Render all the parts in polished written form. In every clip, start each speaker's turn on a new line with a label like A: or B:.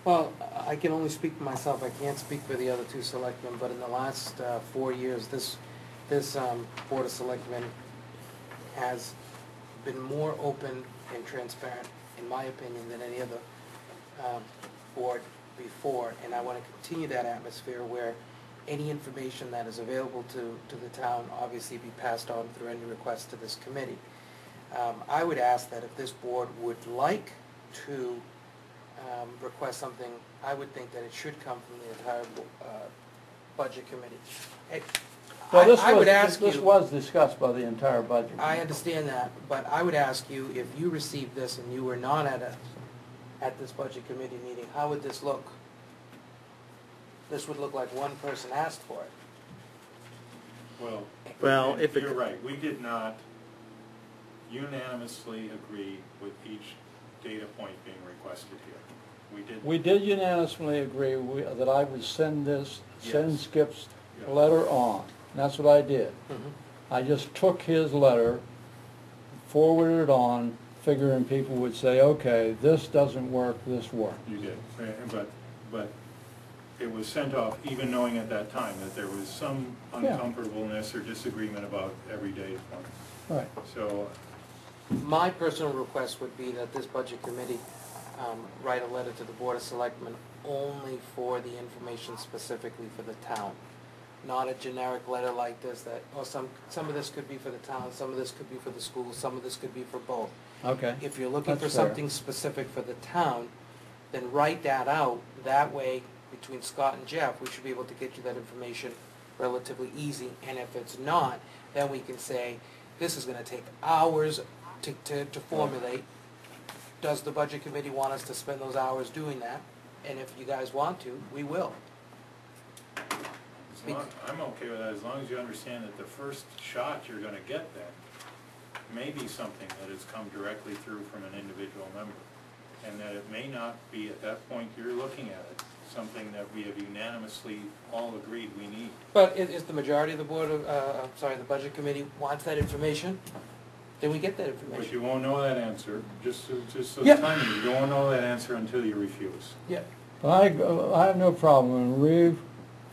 A: Well, I can only speak for myself. I can't speak for the other two selectmen, but in the last 4 years, this Board of Selectmen has been more open and transparent, in my opinion, than any other board before. And I want to continue that atmosphere where any information that is available to the town obviously be passed on through any request to this committee. I would ask that if this board would like to request something, I would think that it should come from the entire budget committee.
B: Well,
A: I would ask
B: this
A: you,
B: was discussed by the entire budget.
A: I understand that, but I would ask you, if you received this and you were not at this budget committee meeting, how would this look? This would look like one person asked for it.
C: Well, if
D: you're right, we did not unanimously agree with each data point being requested here.
B: We did unanimously agree that I would send
D: Yes.
B: Skip's
D: Yeah.
B: letter on. And that's what I did.
A: Mm-hmm.
B: I just took his letter, forwarded it on, figuring people would say, okay, this doesn't work, this works.
D: You did, but it was sent off even knowing at that time that there was some uncomfortableness or disagreement about every data point.
B: Right.
D: So,
A: My personal request would be that this budget committee write a letter to the Board of Selectmen only for the information specifically for the town. Not a generic letter like this that, oh, some of this could be for the town, some of this could be for the schools, some of this could be for both.
B: Okay.
A: If you're looking for
B: That's fair.
A: something specific for the town, then write that out. That way, between Scott and Jeff, we should be able to get you that information relatively easy. And if it's not, then we can say, this is gonna take hours to formulate. Does the budget committee want us to spend those hours doing that? And if you guys want to, we will.
D: I'm okay with that as long as you understand that the first shot you're going to get then may be something that has come directly through from an individual member. And that it may not be at that point you're looking at it, something that we have unanimously all agreed we need.
A: But is the majority of the board of, the budget committee wants that information? Then we get that information.
D: But you won't know that answer, just so
A: Yep.
D: timing, you won't know that answer until you refuse.
A: Yeah.
B: But I have no problem in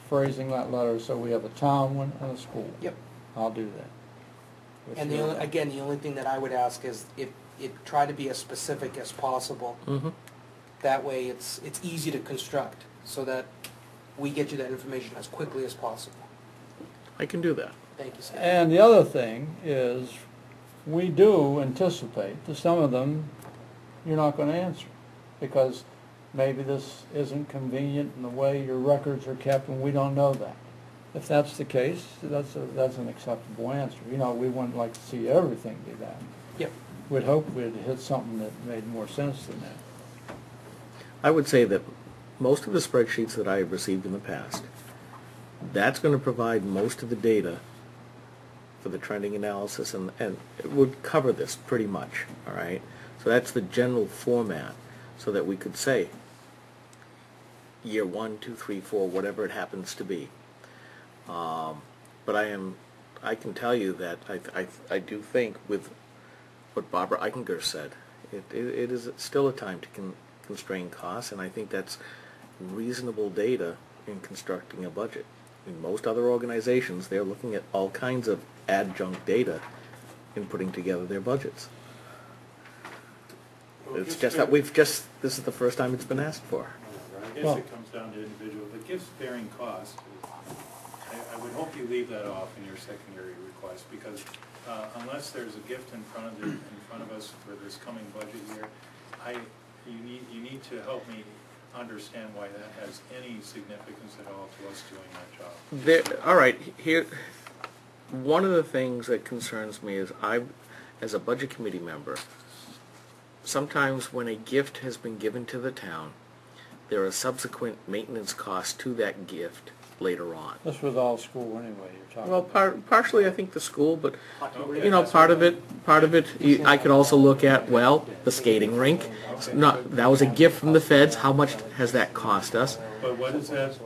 B: rephrasing that letter so we have a town one and a school.
A: Yep.
B: I'll do that.
A: And the only thing that I would ask is if try to be as specific as possible.
C: Mm-hmm.
A: That way it's easy to construct so that we get you that information as quickly as possible.
C: I can do that.
A: Thank you, Scott.
B: And the other thing is, we do anticipate that some of them you're not going to answer because maybe this isn't convenient in the way your records are kept and we don't know that. If that's the case, that's an acceptable answer. You know, we wouldn't like to see everything be that.
A: Yep.
B: We'd hope we'd hit something that made more sense than that.
C: I would say that most of the spreadsheets that I have received in the past, that's going to provide most of the data for the trending analysis, and it would cover this pretty much, all right? So that's the general format, so that we could say year 1, 2, 3, 4, whatever it happens to be. But I can tell you that I do think with what Barbara Eichinger said, it is still a time to constrain costs, and I think that's reasonable data in constructing a budget. In most other organizations, they're looking at all kinds of adjunct data in putting together their budgets.
D: Well,
C: It's just that this is the first time it's been asked for.
D: I guess it comes down to individual. The gifts-bearing cost, I would hope you leave that off in your secondary request, because unless there's a gift in front of us for this coming budget year, you need to help me understand why that has any significance at all to us doing that job.
C: All right, here, one of the things that concerns me is as a budget committee member, sometimes when a gift has been given to the town, there are subsequent maintenance costs to that gift later on.
B: This was all school anyway, you're talking
C: Well,
B: about.
C: partially I think the school, but
D: Okay,
C: you know,
D: that's
C: part
D: what
C: of it, I could also look at, well, the skating rink. That was a gift from the feds. How much has that cost us?
D: But what is that?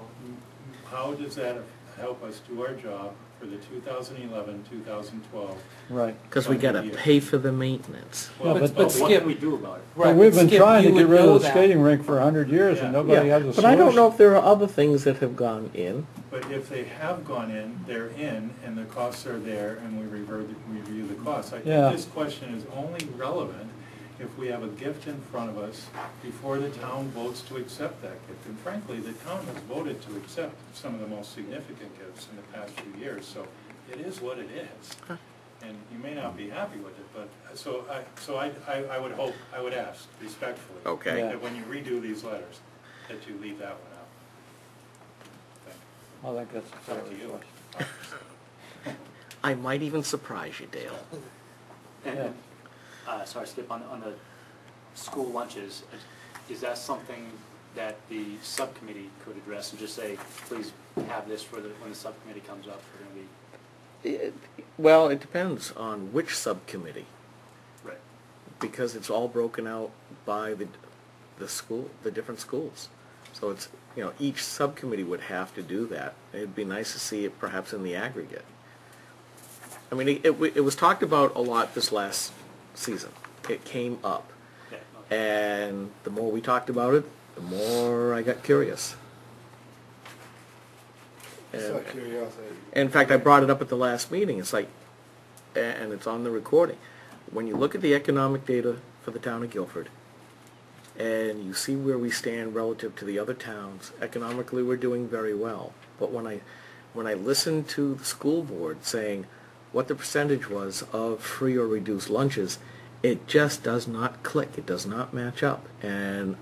D: How does that help us do our job for for the 2011, 2012.
B: Right.
C: Because we gotta
D: Year.
C: pay for the maintenance.
B: Yeah, but
E: What
A: Skip,
E: can we do about it?
A: right,
B: We've
A: but
B: been
A: Skip,
B: trying to
A: you
B: get
A: would
B: rid
A: know
B: of the
A: that.
B: skating rink for 100 years and
D: Yeah.
B: nobody has a
C: But
B: solution.
C: I don't know if there are other things that have gone in.
D: But if they have gone in, they're in, and the costs are there, and we review the costs. I
B: Yeah.
D: think this question is only relevant if we have a gift in front of us before the town votes to accept that gift. And frankly, the town has voted to accept some of the most significant gifts in the past few years, so it is what it is. And you may not be happy with it, but, I would hope, I would ask respectfully.
C: Okay.
B: Yeah.
D: That when you redo these letters, that you leave that one out. Thank you.
B: I think that's a fair
D: Up to you.
B: request.
C: I might even surprise you, Dale.
B: Yeah.
E: Sorry, Skip, on the school lunches, is that something that the subcommittee could address and just say, please have this for when the subcommittee comes up, we're going to be...
C: Well, it depends on which subcommittee,
E: Right.
C: because it's all broken out by the school, the different schools. So it's, each subcommittee would have to do that. It'd be nice to see it perhaps in the aggregate. I mean, it was talked about a lot this last season. It came up.
E: Yeah, okay.
C: And the more we talked about it, the more I got curious.
F: It's
C: And-
F: not curiosity.
C: In fact, I brought it up at the last meeting. It's like, and it's on the recording. When you look at the economic data for the town of Guilford, and you see where we stand relative to the other towns, economically we're doing very well. But when I listened to the school board saying what the percentage was of free or reduced lunches, it just does not click. It does not match up. And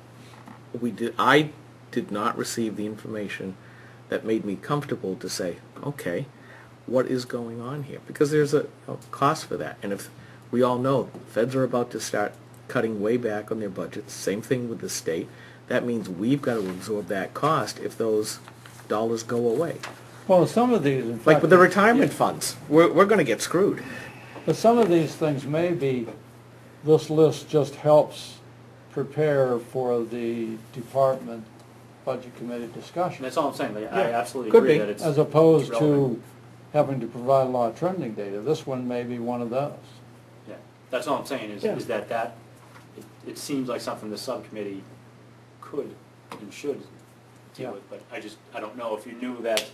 C: I did not receive the information that made me comfortable to say, okay, what is going on here? Because there's a cost for that. And if we all know feds are about to start cutting way back on their budgets, same thing with the state, that means we've got to absorb that cost if those dollars go away.
B: Well, some of these, in fact...
C: Like with the retirement funds, we're going to get screwed.
B: But some of these things may be, this list just helps prepare for the department budget committee
E: And
B: discussion,
E: that's all I'm saying, like, I
C: Yeah,
E: absolutely
C: could
E: agree
C: be.
E: that it's...
B: as opposed
E: it's
B: to
E: relevant.
B: having to provide a lot of trending data. This one may be one of those.
E: Yeah, that's all I'm saying,
C: Yeah.
E: is that it seems like something the subcommittee could and should
B: Yeah.
E: deal with, but I don't know if you knew that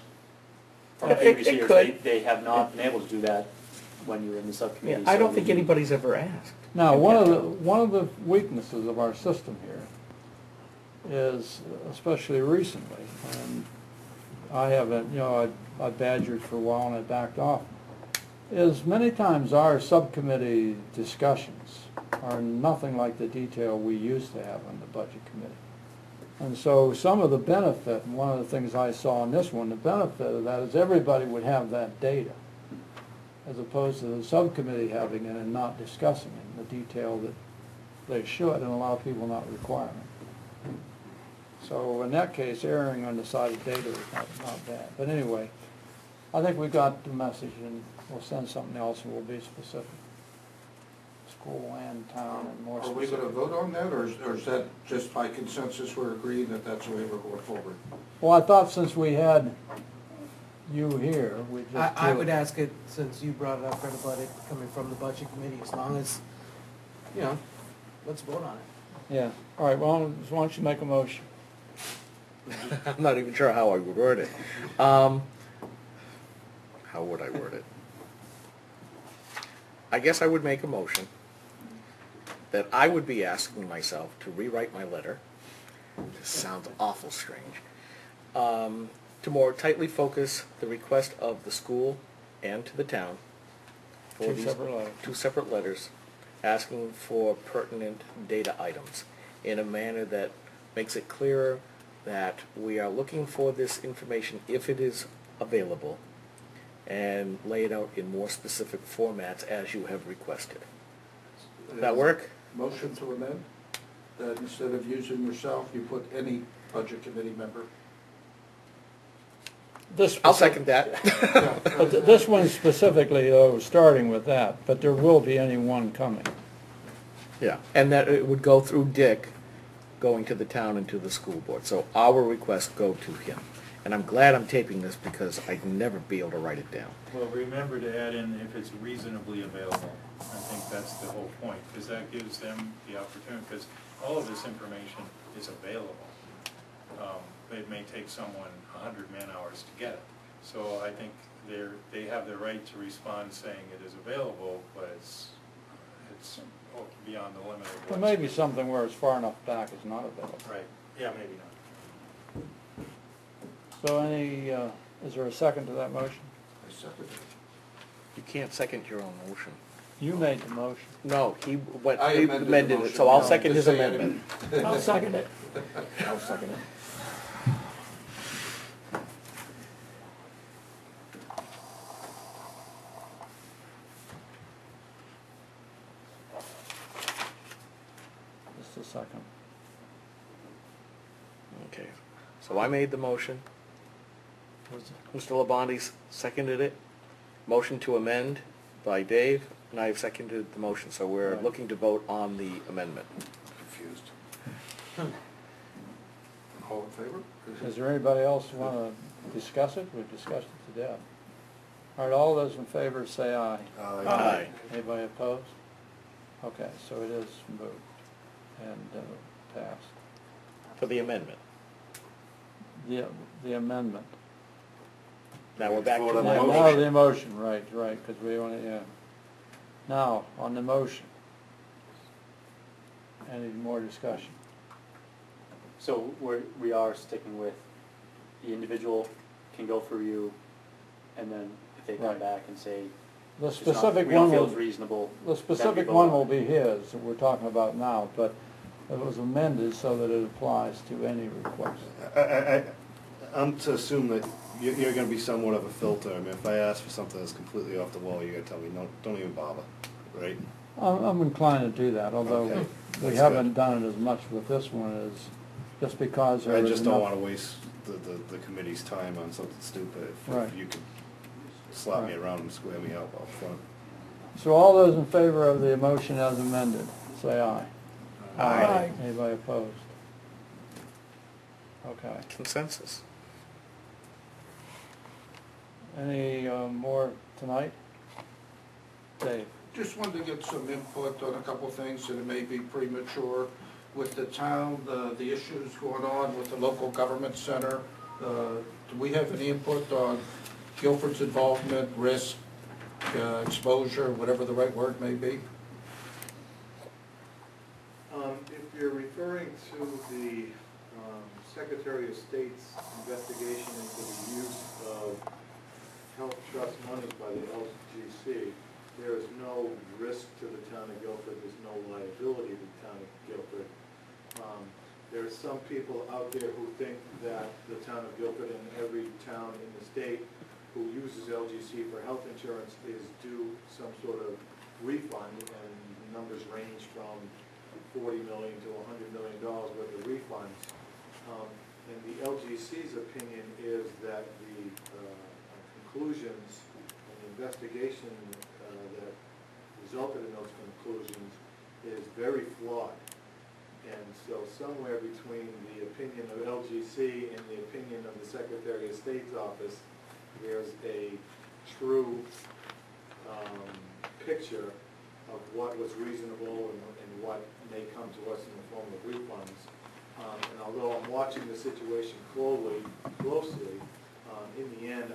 E: from
C: Yeah,
E: previous
C: it
E: years,
C: could.
E: they have not been able to do that when you were in the subcommittee.
C: I
E: so
C: don't think
E: you-
C: anybody's ever asked.
B: Now, one of the weaknesses of our system here is, especially recently, and I haven't, I badgered for a while and I backed off, is many times our subcommittee discussions are nothing like the detail we used to have on the budget committee. And so some of the benefit, and one of the things I saw in this one, the benefit of that is everybody would have that data, as opposed to the subcommittee having it and not discussing it in the detail that they should, and a lot of people not requiring it. So in that case, erring on the side of data is not bad. But anyway, I think we got the message, and we'll send something else and we'll be specific. School and town and more
F: Are we
B: specific.
F: gonna vote on that, or is that just by consensus we're agreeing that that's the way we're going forward?
B: Well, I thought since we had you here, we just
A: I
B: do
A: would
B: it.
A: ask it, since you brought it up, Fred, about it coming from the budget committee, as long as, let's vote on it.
B: Yeah, all right, well, why don't you make a motion?
C: I'm not even sure how I would word it. How would I word it? I guess I would make a motion that I would be asking myself to rewrite my letter. This sounds awful strange. To more tightly focus the request of the school and to the town for
B: Two
C: these
B: separate letters.
C: 2 separate letters asking for pertinent data items in a manner that makes it clearer that we are looking for this information if it is available, and lay it out in more specific formats as you have requested. Does that work?
F: Motion to amend, that instead of using yourself, you put any budget committee member.
C: I'll second that.
B: But this one specifically, though, starting with that, but there will be any one coming.
C: Yeah, and that it would go through Dick, going to the town and to the school board. So our requests go to him. And I'm glad I'm taping this because I'd never be able to write it down.
D: Well, remember to add in if it's reasonably available. I think that's the whole point, because that gives them the opportunity, because all of this information is available. It may take someone 100 man-hours to get it. So I think they have the right to respond saying it is available, but it's beyond the limit of
B: There
D: what's...
B: may be something where it's far enough back it's not available.
D: Right, yeah, maybe not.
B: So is there a second to that motion?
F: I second it.
C: You can't second your own motion.
B: You made the motion.
C: No, he
F: I
C: he
F: amended the
C: amended it,
F: motion.
C: so I'll
F: No,
C: second
F: just
C: his
F: say it.
C: amendment.
B: I'll second it. I'll second it. Just a second.
C: Okay, so I made the motion. Mr. Labonte seconded it. Motion to amend by Dave, and I've seconded the motion, so we're
B: Right.
C: looking to vote on the amendment.
F: Confused. All in favor?
B: Does there anybody else want to discuss it? We've discussed it to death. All right, all those in favor say aye.
C: Aye.
B: Anybody opposed? Okay, so it is moved and passed.
C: For the amendment.
B: The amendment.
C: Now we're back to
F: Vote
C: the
F: on the
B: Now
C: motion.
B: the motion, right, because we want to, yeah. Now, on the motion. Any more discussion?
E: So we are sticking with the individual can go through you, and then if they come
B: Right.
E: back and say,
B: The
E: it's not-
B: specific
E: we don't
B: one
E: feel
B: will,
E: it's reasonable.
B: the specific
E: vote
B: one
E: on
B: will
E: it.
B: be his, that we're talking about now, but it was amended so that it applies to any request.
G: I'm to assume that you're gonna be somewhat of a filter. I mean, if I ask for something that's completely off the wall, you're gonna tell me, no, don't even bother, right?
B: I'm inclined to do that, although
G: Okay,
B: we
G: that's
B: haven't
G: good.
B: done it as much with this one as, just because there
G: I
B: was
G: just don't
B: enough-
G: wanna waste the committee's time on something stupid.
B: Right.
G: If you could slap me
B: Right.
G: around and square me up up front.
B: So all those in favor of the motion as amended, say aye.
C: Aye.
B: Anybody opposed? Okay.
C: Consensus.
B: Any more tonight? Dave?
F: Just wanted to get some input on a couple things, and it may be premature. With the town, the issues going on with the local government center, do we have any input on Guilford's involvement, risk, exposure, whatever the right word may be?
H: If you're referring to the Secretary of State's investigation into the use of health trust monies by the LGC, there is no risk to the town of Guilford, there's no liability to the town of Guilford. There are some people out there who think that the town of Guilford and every town in the state who uses LGC for health insurance is due some sort of refund, and numbers range from $40 million to $100 million worth of refunds. And the LGC's opinion is that the conclusions and the investigation that resulted in those conclusions is very flawed. And so somewhere between the opinion of LGC and the opinion of the Secretary of State's office, there's a true picture of what was reasonable and what may come to us in the form of refunds. And although I'm watching the situation closely, in the end,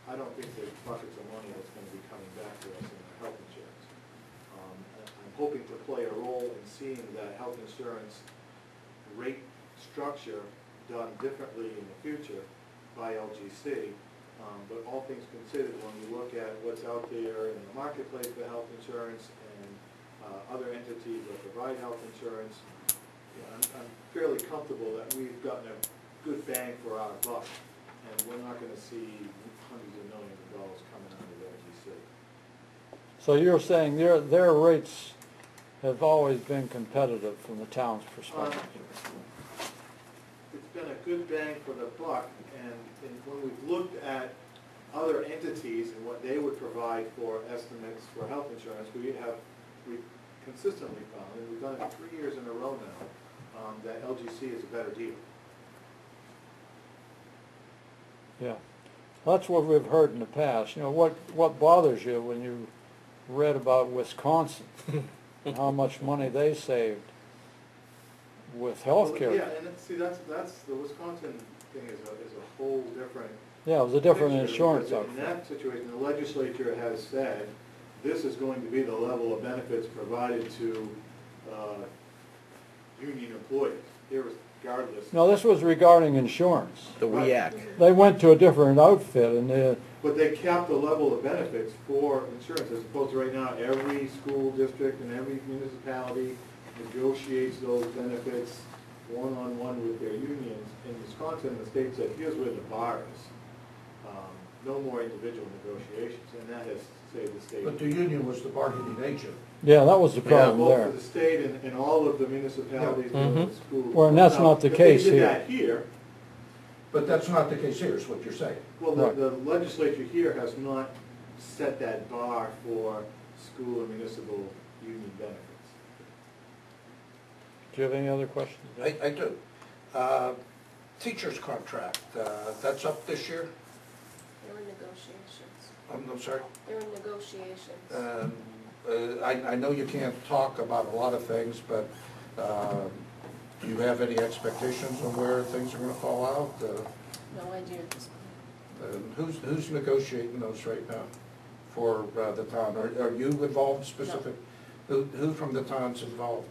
H: I don't think there's buckets of money that's going to be coming back to us in health insurance. I'm hoping to play a role in seeing that health insurance rate structure done differently in the future by LGC. But all things considered, when you look at what's out there in the marketplace for health insurance and other entities that provide health insurance, I'm fairly comfortable that we've gotten a good bang for our buck, and we're not going to see hundreds of millions of dollars coming out of LGC.
B: So you're saying their rates have always been competitive from the town's perspective?
H: It's been a good bang for the buck, and when we've looked at other entities and what they would provide for estimates for health insurance, we consistently found, and we've done it 3 years in a row now, that LGC is a better deal.
B: Yeah, that's what we've heard in the past. You know, what bothers you when you read about Wisconsin and how much money they saved with healthcare?
H: Yeah, and see, that's, the Wisconsin thing is a whole different.
B: Yeah, it was a different
H: picture,
B: insurance
H: because
B: outfit.
H: in that situation, the legislature has said, this is going to be the level of benefits provided to, union employees, irregardless.
B: No, this was regarding insurance.
C: The WEAC.
B: They went to a different outfit and
H: But they capped the level of benefits for insurance, as opposed to right now, every school district and every municipality negotiates those benefits one-on-one with their unions. In Wisconsin, the state said, here's where the bar is. No more individual negotiations, and that has saved the state.
F: But the union was the bargaining agent.
B: yeah, that was the problem
H: Both
B: there.
H: for the state and all of the municipalities
C: Yeah.
H: and the
C: Mhm.
H: schools.
B: Well, and that's
H: Now,
B: not the
H: if
B: case
H: they did
B: here.
H: that here,
F: But that's not the case here, is what you're saying.
H: well,
B: Right.
H: the legislature here has not set that bar for school and municipal union benefits.
B: Do you have any other questions?
F: I do. Teacher's contract, that's up this year?
I: They're in negotiations.
F: I'm sorry?
I: They're in negotiations.
F: I know you can't talk about a lot of things, but do you have any expectations on where things are going to fall out?
I: No idea at this point.
F: Who's negotiating those right now for the town? Are you involved specific? Who from the town's involved?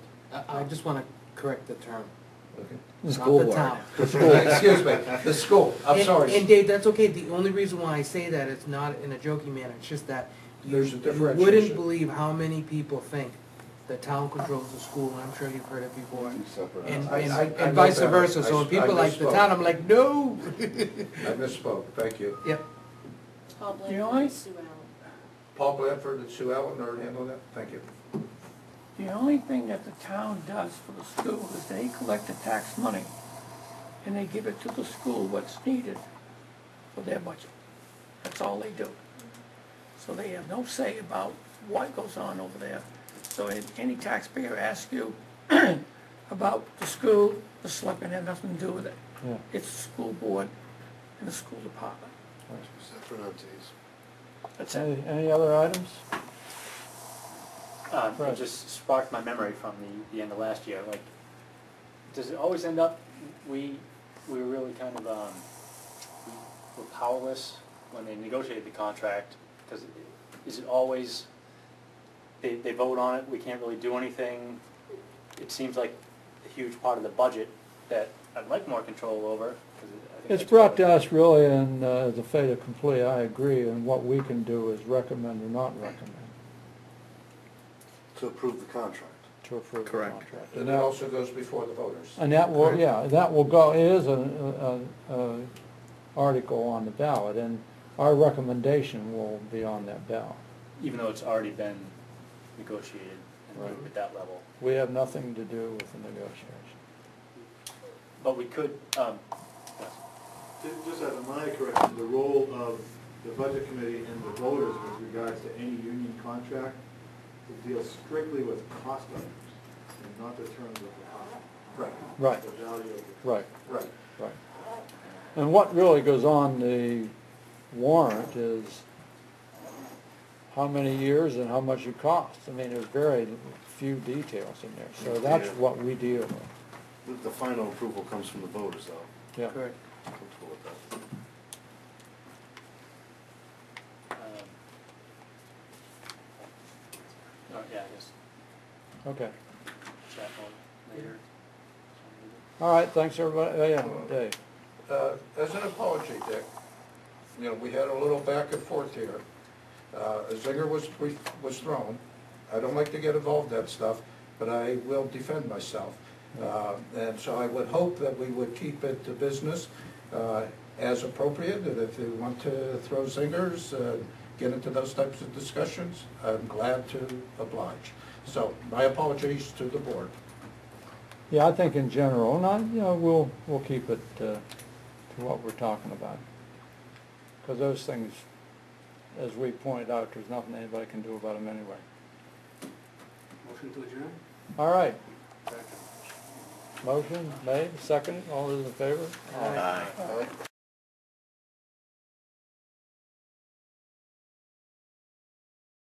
A: I just want to correct the term.
F: Okay.
C: The
A: Not
C: school
A: the
C: board.
A: town.
F: Excuse me, the school, I'm
A: And-
F: sorry.
A: And Dave, that's okay. The only reason why I say that is not in a joking manner. It's just that
F: There's a
A: you
F: differentiation.
A: wouldn't believe how many people think the town controls the school, and I'm sure you've heard it before. And,
F: I
A: and
F: know
A: vice
F: that.
A: versa. So when
F: I
A: people like the
F: misspoke.
A: town, I'm like, no.
F: I misspoke, thank you.
A: Yep.
I: Paul
B: The
I: Blanford
B: only-
I: and Sue Allen.
F: Paul Blanford and Sue Allen are handling that? Thank you.
J: The only thing that the town does for the school is they collect the tax money and they give it to the school what's needed for their budget. That's all they do. So they have no say about what goes on over there. So if any taxpayer asks you about the school, the selectmen have nothing to do with it.
B: Yeah.
J: It's the school board and the school department.
G: Separate entities.
J: That's it.
B: Any other items?
E: It
B: Right.
E: just sparked my memory from the end of last year. Like, does it always end up, we were really kind of, we're powerless when they negotiate the contract? Because is it always, they vote on it, we can't really do anything? It seems like a huge part of the budget that I'd like more control over. 'Cause I think
B: It's
E: that's
B: brought
E: what-
B: to us really in as a fait accompli, I agree, and what we can do is recommend or not recommend
G: To approve the contract.
B: to approve the
C: Correct.
B: contract.
F: And that also goes before the voters.
B: And that will, yeah, that will go, it is a article on the ballot, and our recommendation will be on that ballot.
E: Even though it's already been negotiated and
B: Right.
E: moved at that level.
B: We have nothing to do with the negotiation.
E: But we could, yes.
H: Just as a minor correction, the role of the budget committee and the voters with regards to any union contract to deal strictly with cost items and not the terms of the contract.
F: Right,
B: Right,
H: The value of the.
B: right,
F: right.
B: right. And what really goes on the warrant is how many years and how much it costs. I mean, there's very few details in there, so that's
G: Yeah.
B: what we deal with.
G: The final approval comes from the voters, though.
B: Yeah.
A: Correct.
G: I'm comfortable with that.
E: Yeah, I guess
B: Okay.
E: chat more later.
B: All right, thanks, everybody. Oh, yeah, Dave.
F: As an apology, Dick, you know, we had a little back and forth here. A zinger was thrown. I don't like to get involved in that stuff, but I will defend myself. And so I would hope that we would keep it to business as appropriate, and if you want to throw zingers, get into those types of discussions, I'm glad to oblige. So my apologies to the board.
B: Yeah, I think in general, and we'll keep it to what we're talking about. Because those things, as we pointed out, there's nothing anybody can do about them anyway.
H: Motion to adjourn?
B: All right. Motion made, seconded, all those in favor?
C: Aye.